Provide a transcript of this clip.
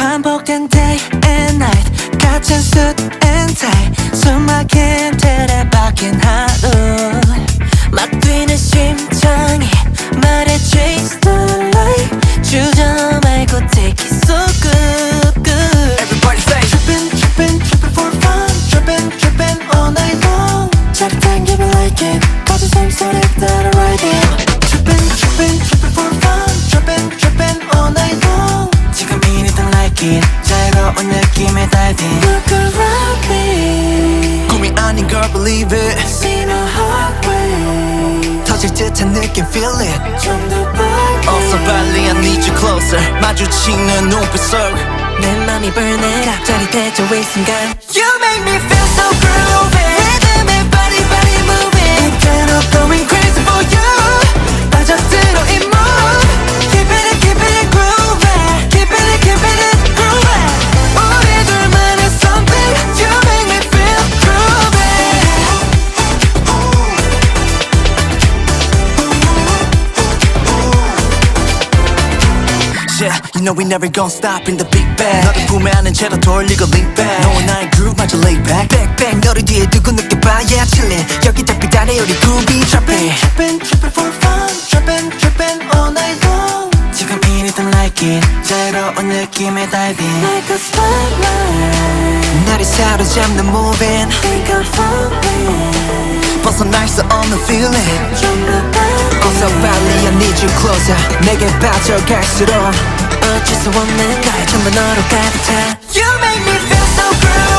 반복된 day and night 같은 suit and tie 숨막힌 틀에 박힌 하루 막 뛰는 심장이 말해 chase the light 주저 말고 take it so good good Everybody say Trippin', trippin', trippin' for fun Trippin', trippin' all night long 자리 당기면 like it 가진 삶 소리 따라 ride it Trippin', trippin', trippin' for fun Trippin', trippin' all night long 지금 이 리듬 like it 자유로운 느낌의 diving Look around me 꿈이 아닌 걸 believe it See my heart rate 터질 듯한 느낌 feel it 좀 더 빨리 어서 빨리 I need you closer 마주치는 눈빛 속 내 맘이 burn it up 짜릿해져 이 순간 You make me feel so groovy Rhythm body body moving Can't stop going crazy for you 빠져들어 이 move Keep it groovy Keep it groovy 우리 둘만의 something You make me feel groovy Yeah, you know we never gon' stop in the big bang 너를 품에 안은 채로 돌리고 lean back 너와 나의 groove 마저 lay back Back back 너를 뒤에 두고 느껴봐 Yeah chillin' 여기 딱 비단해 우리 groovy trapping Trippin' for fun Trippin' all night long 지금 이 리듬 like it 자유로운 느낌의 diving Like a spotlight 나를 사로잡는 moving Think I'm falling 벗어날 수 없는 feeling 좀 더 빨리 어서 빨리 I need you closer 내게 빠져갈수록 어쩔 수 없는 걸 전부 너로 가득 차 You make me feel so groovy